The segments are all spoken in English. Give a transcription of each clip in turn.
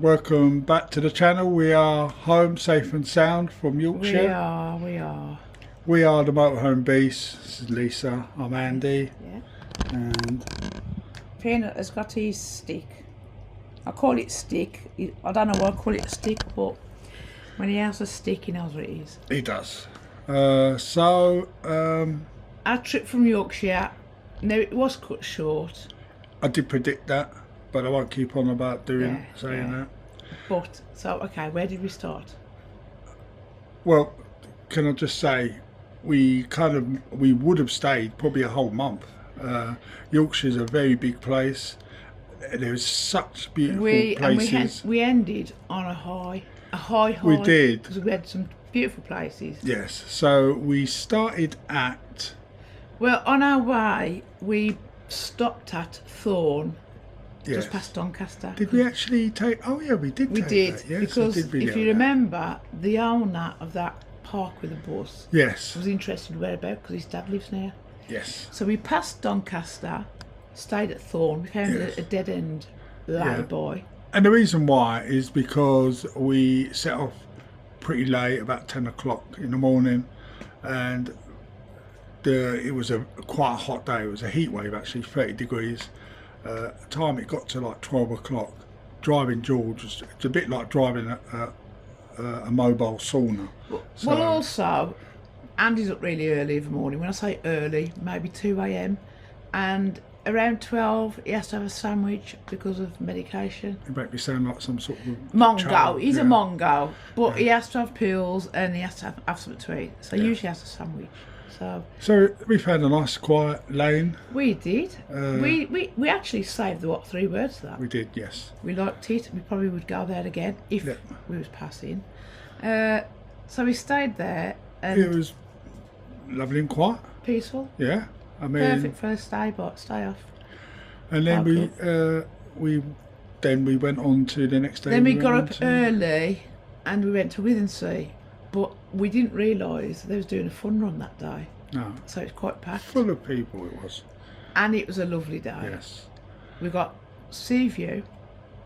welcome back to the channel. We are home safe and sound from Yorkshire. We are the Motorhome Beast. This is Lisa, I'm Andy. Yeah. And Peanut has got his stick. I call it stick. I don't know why I call it a stick, but when he has a stick, he knows what it is. he does. Our trip from Yorkshire, now it was cut short. I did predict that, but I won't keep on about saying that. But, so, okay, where did we start? Well, can I just say, we would have stayed probably a whole month. Yorkshire's a very big place. There's such beautiful places. And we ended on a high. We did. Because we had some beautiful places. Yes, so we started at... Well, on our way, we stopped at Thorn, Yes. just past Doncaster. Did we actually take... Oh yeah, we did take that. Yes, because I did if you remember, the owner of that park with the bus Yes. was interested whereabouts because his dad lives near. Yes. So we passed Doncaster, stayed at Thorn, we found a dead end lay-by. And the reason why is because we set off pretty late, about 10 o'clock in the morning, and it was quite a hot day. It was a heat wave actually, 30 degrees. The time it got to like 12 o'clock, driving George, it's a bit like driving a mobile sauna. Well, also, Andy's up really early in the morning. When I say early, maybe 2 a.m. And around 12, he has to have a sandwich because of medication. You make me sound like some sort of... Mongo. child. He's a Mongo. But he has to have pills and he has to have something to eat. So he usually has a sandwich. So we found a nice quiet lane. We did. We actually saved the 3 words that. We did, yes. We liked it. We probably would go there again if we was passing. So we stayed there. And it was lovely and quiet. Peaceful. Yeah, I mean, perfect for a stay off. And then we went on to the next day. Then we got up early and we went to Withernsea, but we didn't realise they was doing a fun run that day. No. So it's quite packed. Full of people it was. And it was a lovely day. Yes. We got sea view,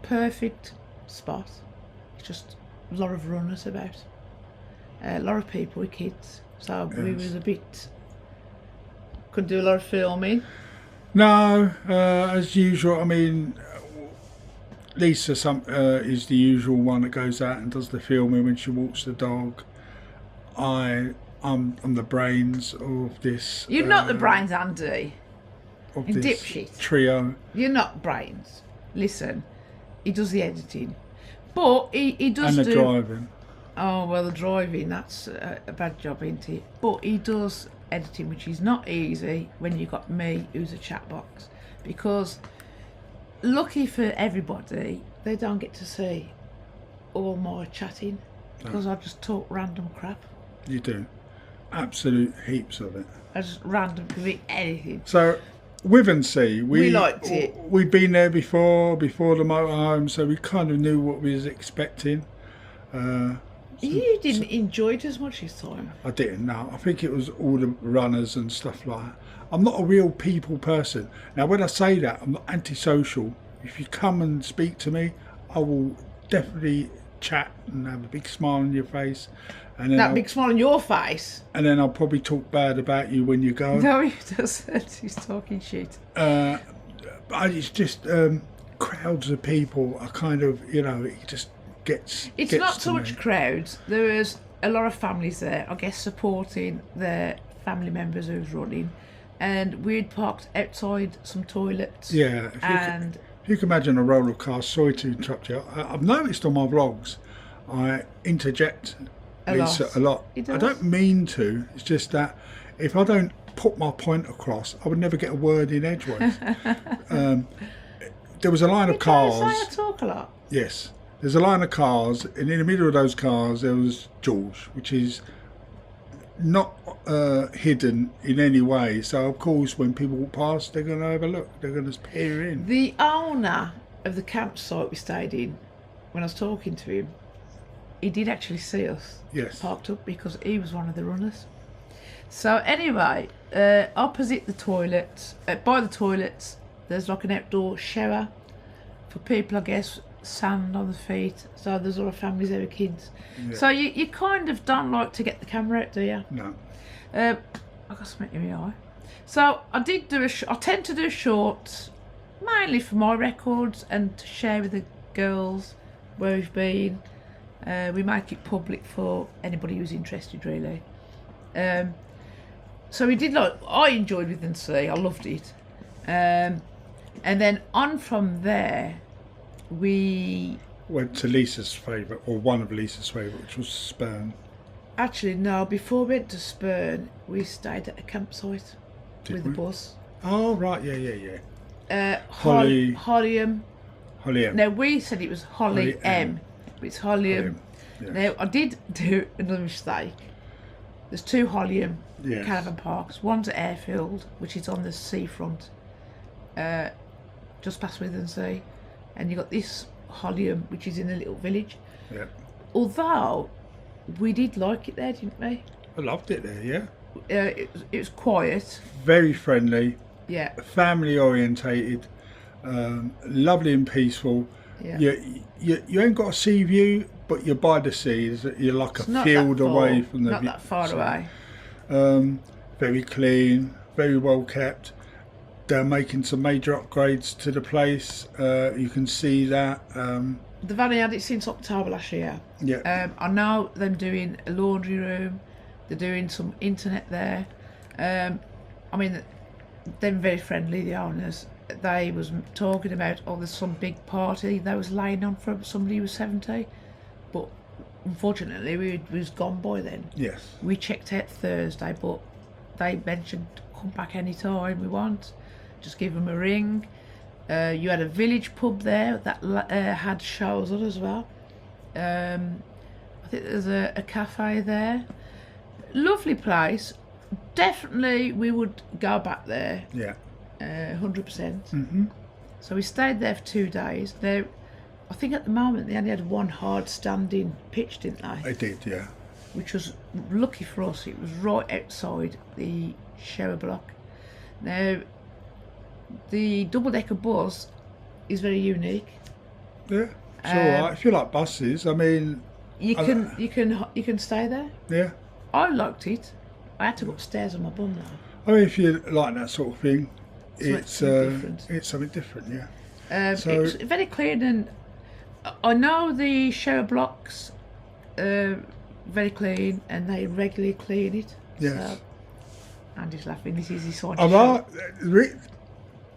perfect spot. It's just a lot of runners about. A lot of people with kids. So we was a bit... Couldn't do a lot of filming. No, as usual. I mean, Lisa is the usual one that goes out and does the filming when she walks the dog. I'm the brains of this. You're not the brains, Andy. Of You this dipshit. trio. You're not brains. Listen, he does the editing, but he does and the driving. Oh well, the driving, that's a bad job, isn't it? But he does editing, which is not easy when you've got me, who's a chat box. Because lucky for everybody, they don't get to see all my chatting because I just talk random crap. You do. Absolute heaps of it. I just random, could be anything. So, Withernsea, we liked it. We'd been there before the motorhome, so we kind of knew what we was expecting. You didn't enjoy it as much this time. I didn't, no. I think it was all the runners and stuff like that. I'm not a real people person. Now, when I say that, I'm not antisocial. If you come and speak to me, I will definitely chat and have a big smile on your face. And then big smile on your face? And then I'll probably talk bad about you when you go. No, he doesn't. He's talking shit. It's just crowds of people are kind of, it just... It's not so much crowds. There was a lot of families there, I guess, supporting their family members who's running, and we'd parked outside some toilets. Yeah, if you can imagine a roll of cars. Sorry to interrupt you. I've noticed on my vlogs, I interject Lisa a lot. I don't mean to. It's just that if I don't put my point across, I would never get a word in edgeways. There was a line of cars. I talk a lot. Yes. There's a line of cars, and in the middle of those cars there was George, which is not hidden in any way. So of course when people walk past, they're going to have a look. They're going to peer in. The owner of the campsite we stayed in, when I was talking to him, he did actually see us parked up because he was one of the runners. So anyway, opposite the toilets, by the toilets, there's like an outdoor shower for people, I guess, sand on the feet. So there's other families there with kids. Yeah. So you kind of don't like to get the camera out, do you? No. I got something in my eye. So I did do I tend to do shorts, mainly for my records and to share with the girls where we've been. We make it public for anybody who's interested, really. So we did I enjoyed Withernsea, I loved it. And then on from there, we went to Lisa's favourite, or one of Lisa's favourite, which was Spurn. Actually, no, before we went to Spurn, we stayed at a campsite with the bus. Oh, right, yeah. Hollym. Hollym. Now, we said it was Hollym, but it's Hollym. Yes. Now, I did do another mistake. There's two Hollym Yes. caravan parks. One's at Airfield, which is on the seafront, just past Withernsea. And you've got this Hollym, which is in a little village. Yeah. Although, we did like it there, didn't we? I loved it there, yeah. It was quiet. Very friendly, Yeah. family orientated, lovely and peaceful. Yeah. You ain't got a sea view, but you're by the sea. You're like It's a not field that far, away from the not that far sea. away. Very clean, very well kept. They're making some major upgrades to the place. You can see that. They've only had it since October last year. Yeah. I know them doing a laundry room. They're doing some internet there. I mean, they're very friendly, the owners. They was talking about, there's some big party they was laying on for somebody who was 70. But unfortunately, we was gone by then. Yes. We checked out Thursday, but they mentioned come back any time we want. Just give them a ring. You had a village pub there that had shows on as well. I think there's a cafe there. Lovely place. Definitely we would go back there. Yeah. 100%. Mm-hmm. So we stayed there for 2 days. Now, I think at the moment they only had one hard standing pitch, didn't they? I did, yeah. Which was lucky for us. It was right outside the shower block. Now, the double-decker bus is very unique. Yeah. It's all right. If you like buses, I mean. You can stay there. Yeah. I liked it. I had to go upstairs on my bum though. I mean, if you like that sort of thing, it's different. It's something different, yeah. So it's very clean, and I know the shower blocks very clean, and they regularly clean it. Yes. So, Andy's laughing. This is his sign.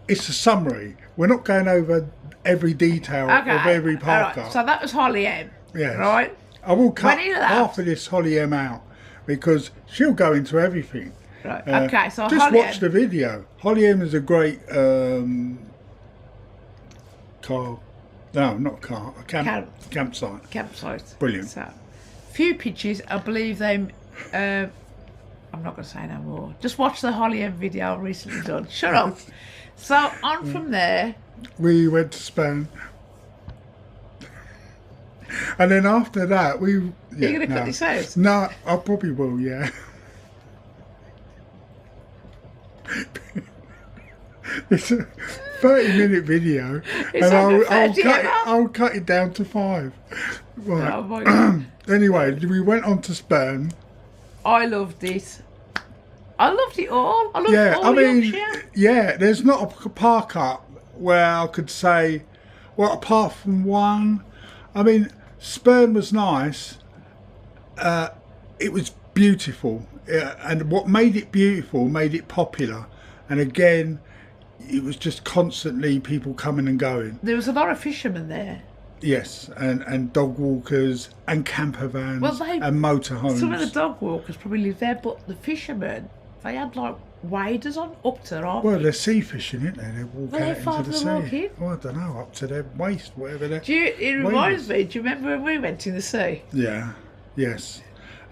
It's a summary. We're not going over every detail of every park right. So that was Hollym. Yes. Right. I will cut When he left- half of this Hollym out because she'll go into everything. Right. Okay. So just Hollym. watch the video. Hollym is a great car. No, not car. A campsite. Campsite. Brilliant. So, few pictures. I believe them. I'm not going to say no more. Just watch the Hollym video I've recently done. Shut up. So on from there. We went to Spain. And then after that, Are you going to cut this out? No, I probably will, yeah. It's a 30-minute video, It's and under I'll 30 minutes. I'll cut it down to 5. Right. Oh my God. Anyway, we went on to Spurn. I loved it. I loved it all. I loved all Yorkshire. Yeah, there's not a park up where I could say, well, apart from one. I mean, Spurn was nice. It was beautiful. And what made it beautiful made it popular. And again, it was just constantly people coming and going. There was a lot of fishermen there. Yes, and dog walkers and camper vans and motorhomes. Some of the dog walkers probably lived there, but the fishermen, they had like waders on up to their armpits. Well, they're sea fishing, aren't they? They walk Well, out how far into the do they walk sea. in? Well, I don't know, up to their waist, whatever they're. It reminds me, do you remember when we went in the sea? Yeah, yes.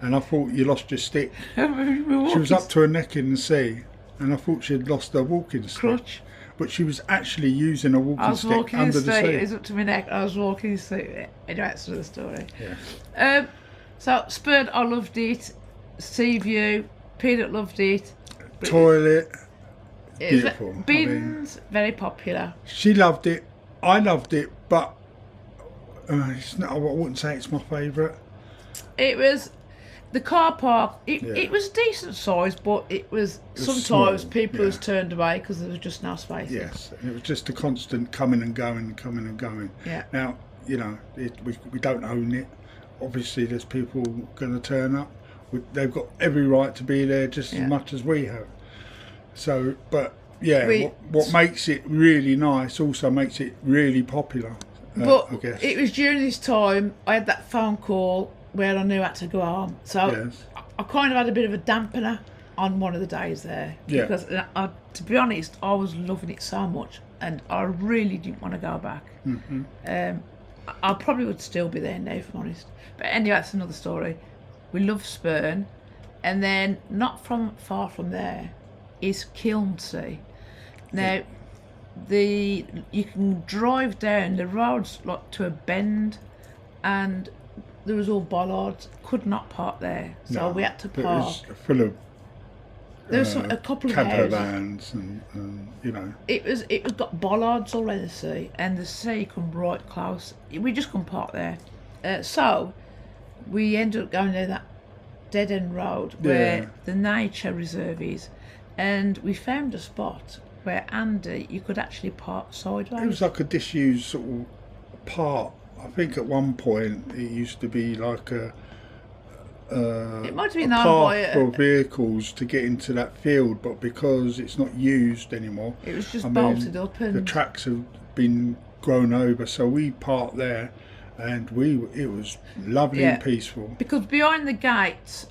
And I thought you lost your stick. We were She was walking up to her neck in the sea, and I thought she'd lost her walking stick. crutch. But she was actually using a I walking was stick walking in under the the sea. sea. It was up to my neck. I was walking in the sea. Anyway, that's another story. Yeah. So Spurn, I loved it. Sea View, Peanut loved it. Toilet, It was beautiful. Bins, very popular. She loved it. I loved it, but It's not, I wouldn't say it's my favourite. It was the car park. It, Yeah. it was decent size, but it was sometimes small, people yeah. was turned away because there was just no space. Yes, and it was just a constant coming and going, coming and going. Yeah. Now, you know, we don't own it. Obviously, there's people going to turn up. They've got every right to be there just Yeah. as much as we have. So, but yeah, We- what makes it really nice also makes it really popular. I But guess. it was during this time I had that phone call where I knew I had to go home. So Yes. I kind of had a bit of a dampener on one of the days there. Yeah. Because, to be honest, I was loving it so much and I really didn't want to go back. Mm-hmm. I probably would still be there now, if I'm honest. But anyway, that's another story. We love Spurn. And then, not far from there, is Kilnsea. Now, you can drive down the roads like to a bend, and there was all bollards. Could not park there, so No, we had to but park. It was full of There was a couple of camper houses. vans and you know. It was got bollards all around the sea, and the sea come right close. We just couldn't park there, so we ended up going down that dead end road where Yeah. the nature reserve is, and we found a spot where Andy, you could actually park sideways. It was like a disused sort of part. I think at one point it used to be like It might have been a owned by path for vehicles to get into that field, but because it's not used anymore, It was just I mean, bolted up, the and tracks have been grown over, so we parked there, and it was lovely Yeah. and peaceful. because behind the gate,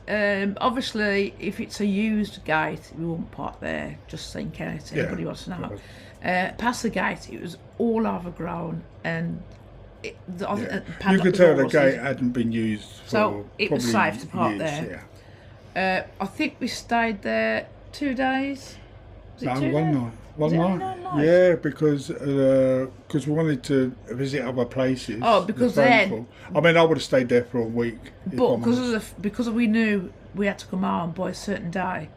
obviously, if it's a used gate, we won't park there. Just in case anybody wants to know. Past the gate, it was all overgrown, and I think Yeah. the You padlock could was tell all the rusted. gate hadn't been used for So it was probably safe to park years, there. Yeah. I think we stayed there 2 days. Was it No, 2 one days? night. One Was it only night. 1 night? Yeah, because we wanted to visit other places. Oh, because the then- Frankfurt. I mean, I would have stayed there for a week. if But I'm honest. because we knew we had to come home by a certain day,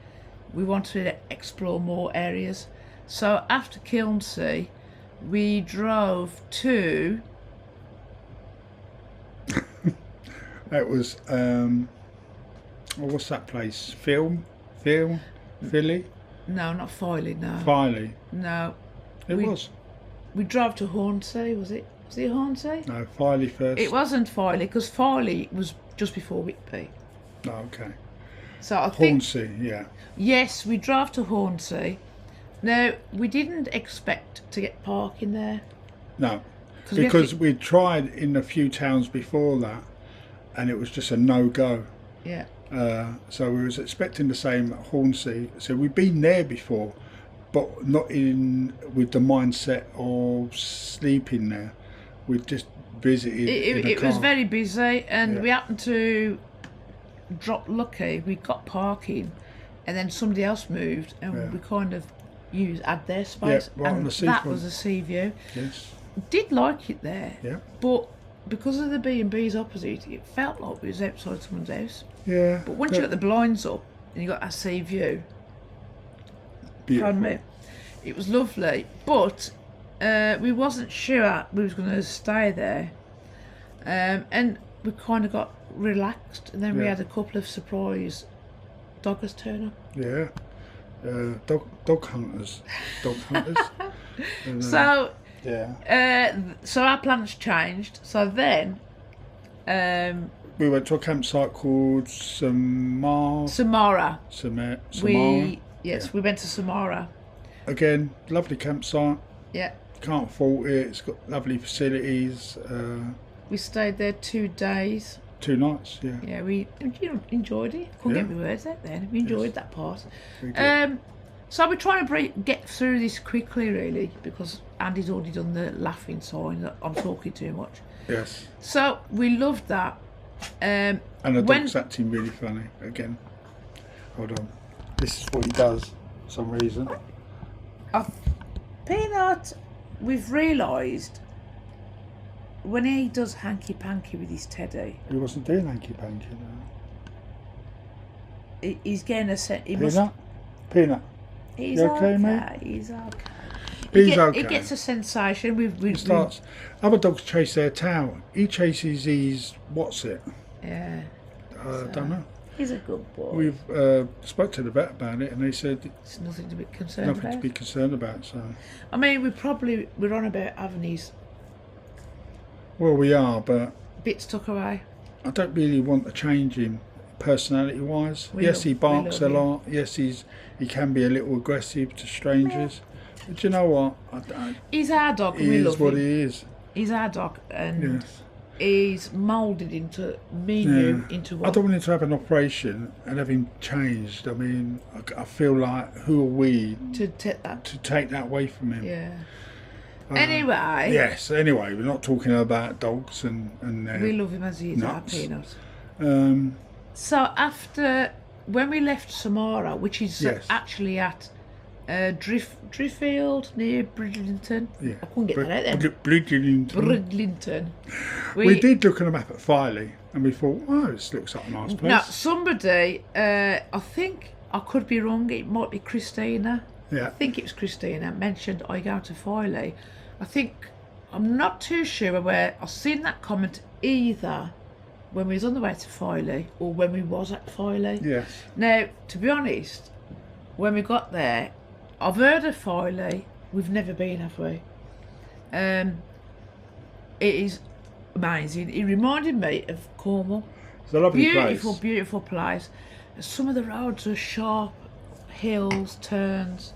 we wanted to explore more areas. So after Kilnsea, we drove to That was what's that place? Filey, no, not Filey, no, Filey. no. It We- was We drove to Hornsea. Was it Hornsea? no Filey first. It wasn't Filey because Filey was just before Whitby. Oh, okay. So I think Hornsea, yeah. yes, we drove to Hornsea. Now we didn't expect to get parking there. No, 'Cause we because actually- we'd tried in a few towns before that, and it was just a no-go. Yeah. So we was expecting the same at Hornsea. So we'd been there before, but not with the mindset of sleeping there. We just visited. in a It was car. very busy, and Yeah. we happened to drop lucky. We got parking, and then somebody else moved, and Yeah. we kind of had their space, right on and the that seafront. was a sea view. Yes. Did like it there, Yeah. but because of the B&B's opposite, it felt like we was outside someone's house. Yeah. But once you got the blinds up and you got that sea view, beautiful. pardon me, it was lovely. But we wasn't sure we was going to stay there, and we kind of got relaxed. And then we Yeah. had a couple of surprise doggers turn up. Yeah. Dog hunters. And, So yeah. so our plans changed. So then We went to a campsite called Samara. Samara. We went to Samara. Again, lovely campsite. Yeah. Can't fault it. It's got lovely facilities. We stayed there 2 days. 2 nights, yeah. Yeah, we enjoyed it. Couldn't Yeah. get my words out then. We enjoyed that part. We did. So we're trying to get through this quickly, really, because Andy's already done the laughing sign that I'm talking too much. Yes. So we loved that. And the when- dog's acting really funny again. Hold on. This is what he does for some reason. Peanut, we've realised when he does hanky panky with his teddy, He wasn't doing hanky panky though. he's getting a set. Peanut? Peanut. He's You okay, okay. mate? He's okay. He's okay. He gets a sensation. He starts. Other dogs chase their tail. He chases his what's it? Yeah. I don't know. He's a good boy. We've spoke to the vet about it, and they said it's nothing to be concerned about. Nothing to be concerned about. So. I mean, we're on about having his. Well, we are, but bits took away. I don't really want to change him personality-wise. Yes, he barks a lot. Yes, he can be a little aggressive to strangers. Yeah. But you know what? He's our dog. He is what he is. He's our dog, and yes. he's moulded into you into what? I don't want him to have an operation and have him changed. I mean, I feel like who are we to take that away from him? Yeah. Anyway. Yes. Anyway, we're not talking about dogs and we love him as he is, our peanut. So after when we left Samara, which is actually at Driffield near Bridlington. Yeah. I couldn't get that out there. Bridlington. We did look on a map at Filey and we thought, oh, this looks like a nice place. Now, somebody, I think, I could be wrong, it might be Christina. Yeah. I think it was Christina mentioned I go to Filey. I'm not too sure where I've seen that comment either when we was on the way to Filey or when we was at Filey. Yes. Now, to be honest, when we got there, I've heard of Filey. We've never been, have we? It is amazing. It reminded me of Cornwall. It's a lovely place. Beautiful place. Some of the roads are sharp, hills, turns.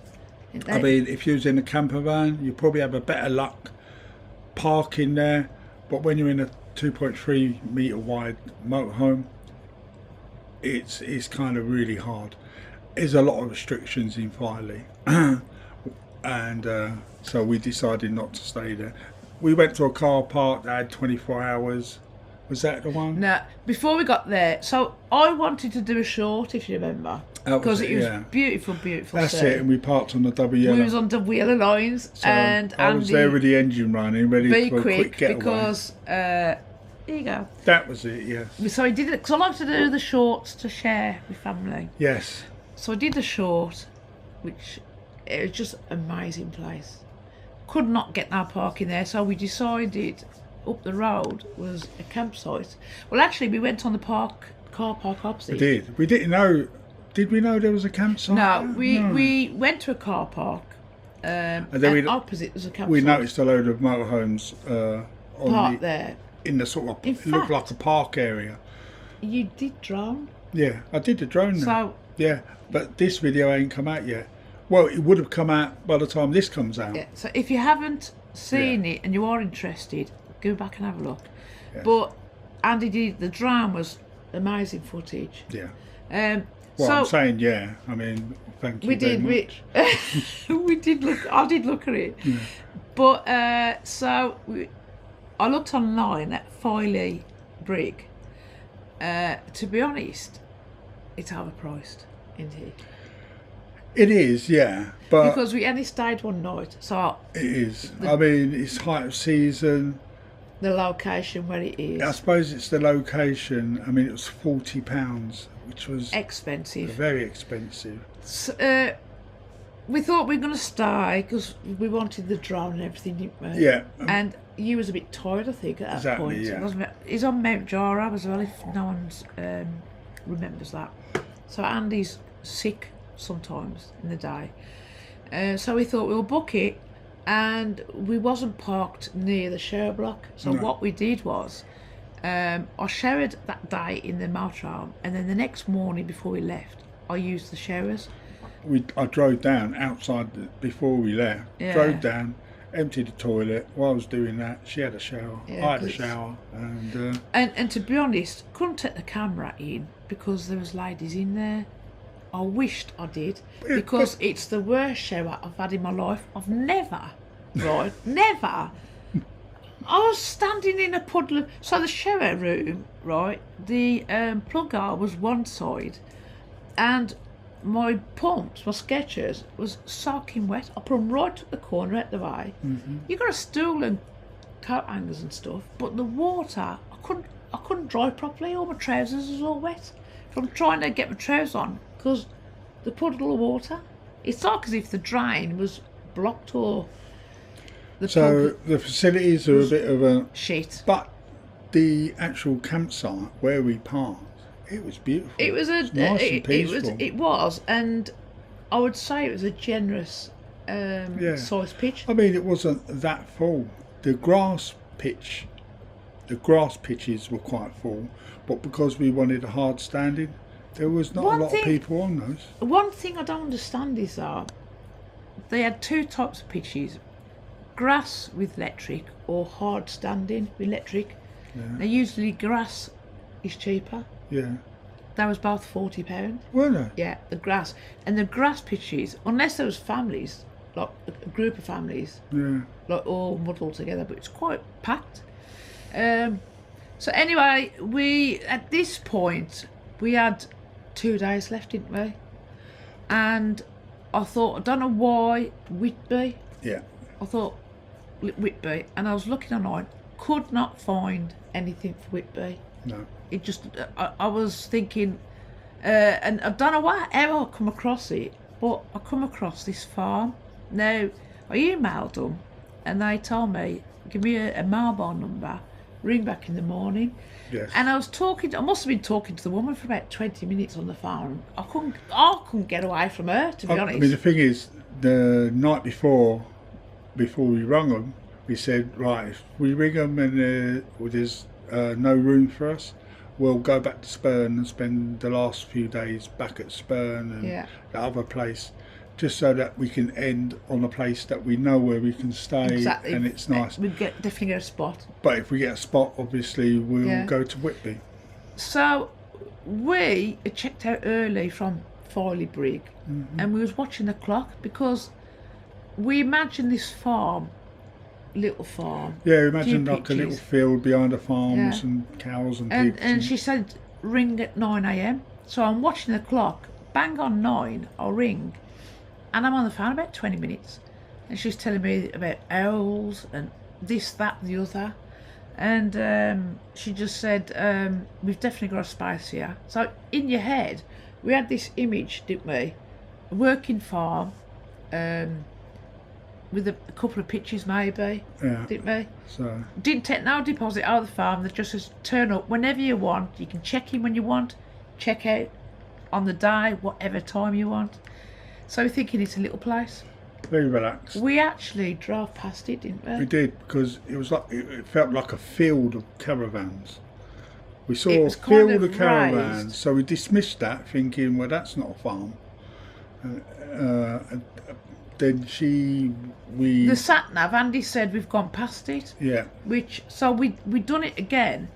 I mean, if you was in a camper van, you probably have a better luck parking there. But when you're in a 2.3 metre wide motorhome, it's kind of really hard. There's a lot of restrictions in Filey, and so we decided not to stay there. We went to a car park that had 24 hours. Was that the one? No, before we got there, so I wanted to do a short, if you remember, because it was beautiful. That's it, and we parked on the double yellow. We was on double yellow lines, so and I was there with the engine running, ready for a quick getaway. Because here you go. That was it, yes. So I did it because I like to do the shorts to share with family. Yes. So I did the short, which it was just an amazing place. Could not get no parking there, so we decided up the road was a campsite. Well, actually, we went on the car park opposite. We did. We didn't know. Did we know there was a campsite? No, we went to a car park, and opposite was a campsite. We noticed a load of motorhomes parked there. In the sort of, it looked like a park area. You did drone? Yeah, I did the drone. So yeah, but this video ain't come out yet. Well, it would have come out by the time this comes out. Yeah. So if you haven't seen it and you are interested, go back and have a look. Yes. But Andy did the drone was amazing footage. Yeah. Well, I'm saying I mean, thank you very much. We did look. I did look at it. Yeah. But I looked online at Filey Brigg. To be honest, it's overpriced, isn't it? It is, yeah. But because we only stayed one night, so it is. I mean, it's height of season. The location where it is. I suppose it's the location. I mean, it was £40, which was expensive. Very expensive. So, we thought we were going to stay because we wanted the drone and everything, didn't we? Yeah. And you was a bit tired, I think, at that point. Yeah. He's on Mount Jara as well, if no one remembers that. So Andy's sick sometimes in the day. So we thought we'll book it, and we wasn't parked near the shower block. So what we did was, I showered that day in the motorhome, and then the next morning before we left, I used the showers. I drove down outside before we left. Yeah. Drove down, emptied the toilet. While I was doing that, she had a shower. Yeah, I had a shower, and to be honest, couldn't take the camera in because there was ladies in there. I wished I did, because it's the worst shower I've had in my life. I've never, never. I was standing in a puddle. So the shower room, the plug hole was one side, and my pumps, my Skechers, was soaking wet. I put them right at the corner out the way. Mm-hmm. You got a stool and coat hangers and stuff, but the water, I couldn't dry properly. All my trousers was all wet. So I'm trying to get my trousers on because the puddle of water. It's like as if the drain was blocked or So the facilities are a bit of a shit. But the actual campsite where we parked, it was beautiful. It was nice and peaceful. It was, and I would say it was a generous size pitch. I mean, it wasn't that full. The grass pitches were quite full, but because we wanted a hard standing, there was not a lot of people on those. One thing I don't understand is that they had two types of pitches: grass with electric or hard standing with electric. Yeah. Now usually grass is cheaper. Yeah. That was both £40. Were they? Yeah, the grass. And the grass pitches, unless there was families, like a group of families, like all muddled together, but it's quite packed. So anyway, at this point we had 2 days left, didn't we? And I thought, I don't know why Whitby. Yeah. I thought Whitby, and I was looking online, could not find anything for Whitby. No. It just, I was thinking, and I don't know how I come across it, but I come across this farm. Now, I emailed them, and they told me, give me a mobile number, ring back in the morning. Yes. And I must have been talking to the woman for about 20 minutes on the phone. I couldn't get away from her, to be honest. I mean, the thing is, the night before we rung them, we said, right, if we ring them and there's no room for us, we'll go back to Spurn and spend the last few days back at Spurn and the other place, just so that we can end on a place that we know where we can stay and it's nice. We'd definitely get a spot. But if we get a spot, obviously we'll go to Whitby. So we checked out early from Filey Brigg, and we was watching the clock because we imagined this little farm. Yeah, imagine like a little field behind a farm with some cows and pigs. And she said ring at 9 a.m. So I'm watching the clock, bang on 9, I'll ring. And I'm on the phone about 20 minutes. And she's telling me about owls and this, that, the other. And she just said, we've definitely got a space here. So in your head, we had this image, didn't we? A working farm, with a couple of pitches maybe, didn't we? So didn't take no deposit out of the farm. They just says turn up whenever you want. You can check in when you want, check out on the day, whatever time you want. So we're thinking it's a little place. Very relaxed. We actually drove past it, didn't we? We did, because it was like it felt like a field of caravans. We saw a field of caravans, raised. So we dismissed that, thinking, well, that's not a farm. Then the sat nav, Andy said we've gone past it. Yeah. So we done it again,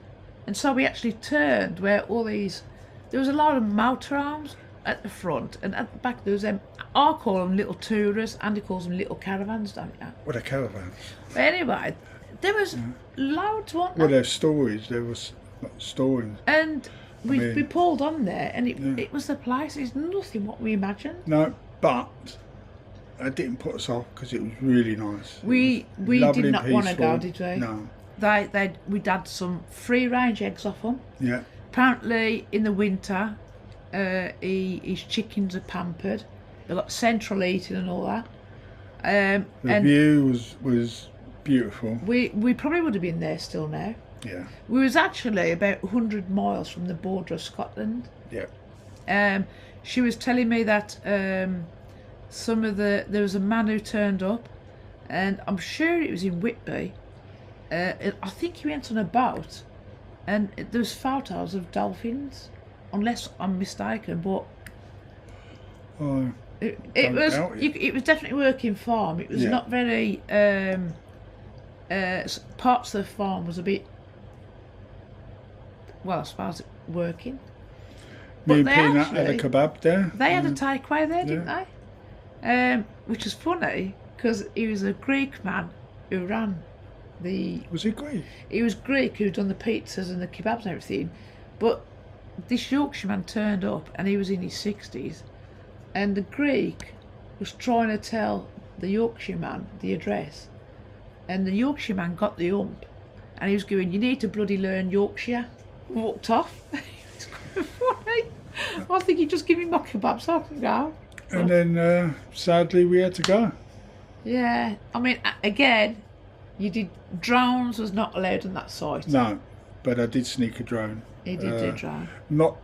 and so we actually turned where all these. There was a lot of motorhomes at the front, and at the back there was them. I call them little tourers. Andy calls them little caravans, don't you? What are caravans? But anyway, there was loads, weren't there? Well, there's storage. There was storage. And we pulled on there, and it was the place. It's nothing what we imagined. No, but it didn't put us off because it was really nice. We did not want to go, did we? No. We'd had some free range eggs off them. Yeah. Apparently in the winter, his chickens are pampered. They've got central heating and all that. The view was beautiful. We probably would have been there still now. Yeah. We was actually about 100 miles from the border of Scotland. Yeah. She was telling me that there was a man who turned up, and I'm sure it was in Whitby. I think he went on a boat, and there was photos of dolphins, unless I'm mistaken. But it was definitely working farm. It was not very. Parts of the farm was a bit. Well, I suppose working. Me and Peanut had a kebab there. They had a takeaway there, didn't they? Which is funny because he was a Greek man who ran the. Was he Greek? He was Greek who'd done the pizzas and the kebabs and everything, but this Yorkshire man turned up and he was in his 60s, and the Greek was trying to tell the Yorkshire man the address, and the Yorkshire man got the ump, and he was going, "You need to bloody learn Yorkshire." Walked off. It's quite funny. I think he just give me my kebab so I can go. And then sadly we had to go. Yeah, I mean, again, You did drones was not allowed on that site. No, but I did sneak a drone. He did do drone. Not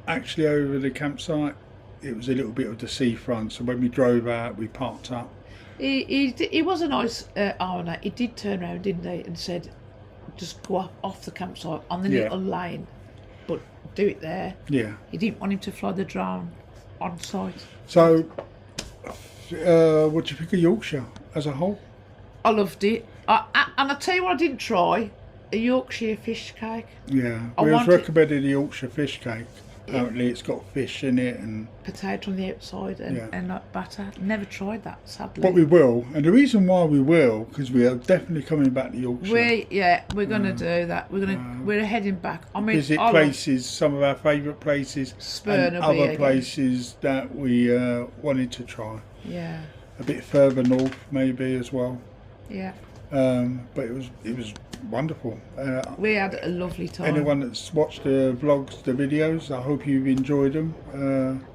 actually over the campsite. It was a little bit of the seafront. So when we drove out, we parked up. He was a nice owner. He did turn around, didn't he, and said, just go off the campsite on the little lane, but do it there. Yeah. He didn't want him to fly the drone on site. So, what do you think of Yorkshire as a whole? I loved it. And I'll tell you what I didn't try, a Yorkshire fish cake. Yeah, we was recommended the Yorkshire fish cake. Apparently it's got fish in it and potato on the outside and like butter. Never tried that, sadly. But we will, and the reason why we will, because we are definitely coming back to Yorkshire. We're gonna do that. We're heading back. I mean, visit places, some of our favourite places, Spurn and other places that we wanted to try. Yeah. A bit further north, maybe as well. Yeah. But it was wonderful. We had a lovely time. Anyone that's watched the vlogs, the videos, I hope you've enjoyed them.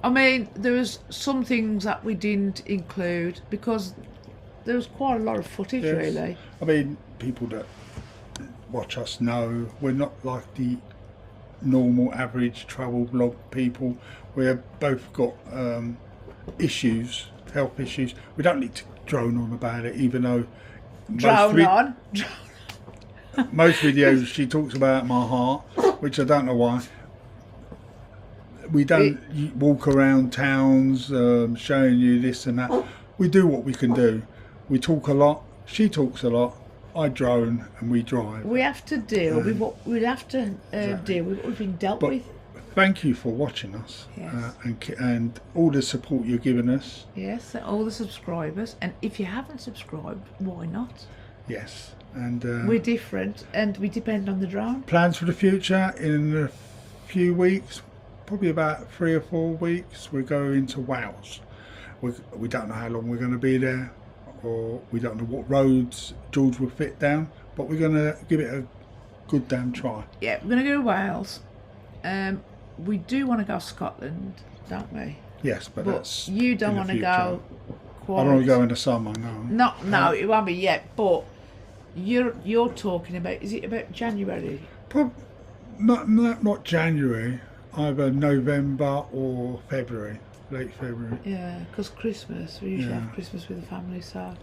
I mean, there was some things that we didn't include because there was quite a lot of footage, really. I mean, people that watch us know we're not like the normal average travel vlog people. We've both got issues, health issues. We don't need to drone on about it, even though most videos she talks about my heart, which I don't know why. We don't walk around towns showing you this and that. We do what we can do. We talk a lot, she talks a lot, I drone and we drive. We have to deal with what we'd have to deal with what we've been dealt with. Thank you for watching us. Yes. And all the support you're giving us. Yes, all the subscribers. And if you haven't subscribed, why not? Yes. And we're different and we depend on the drone. Plans for the future in a few weeks, probably about 3 or 4 weeks, we're going to Wales. We don't know how long we're going to be there, or we don't know what roads George will fit down, but we're going to give it a good damn try. Yeah, we're going to go to Wales. We do want to go to Scotland, don't we? Yes, but that's you don't want to go quite... I don't want to go in the summer, no. No, it won't be yet, but you're talking about, is it about January? Not January, either November or February, late February. Yeah, because Christmas, we usually have Christmas with the family, so...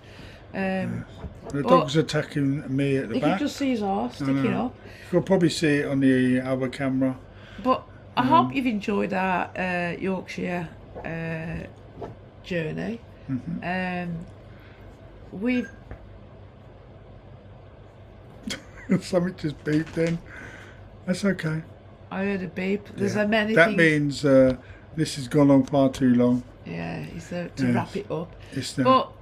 The dog's attacking me at the back. You can just see his arse sticking up. You'll probably see it on the other camera. But I hope you've enjoyed our Yorkshire journey. We've... Something just beeped then. That's okay. I heard a beep. There's so many that things... means this has gone on far too long. Yeah, to wrap it up. But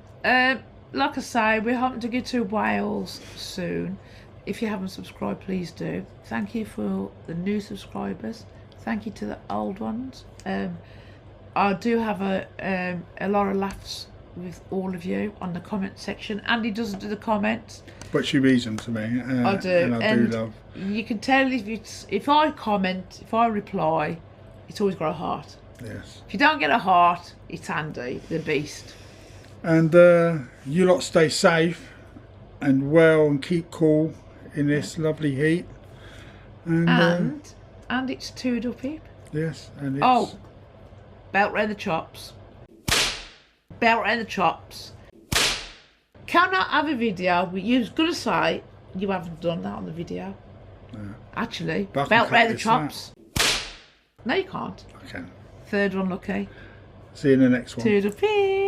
like I say, we're hoping to get to Wales soon. If you haven't subscribed, please do. Thank you for the new subscribers. Thank you to the old ones. I do have a lot of laughs with all of you on the comment section. Andy doesn't do the comments, but she reads them to me. I do, and I do love. You can tell if I comment, if I reply, it's always got a heart. Yes. If you don't get a heart, it's Andy, the beast. And you lot stay safe and well and keep cool in this lovely heat. And it's Tood Up Hip. Yes, and it's... belt round the chops. Belt round the chops. Cannot have a video. You're going to say you haven't done that on the video. No. Actually, belt round the chops. No, you can't. I can. Third one, lucky. See you in the next one. Tood Up Hip.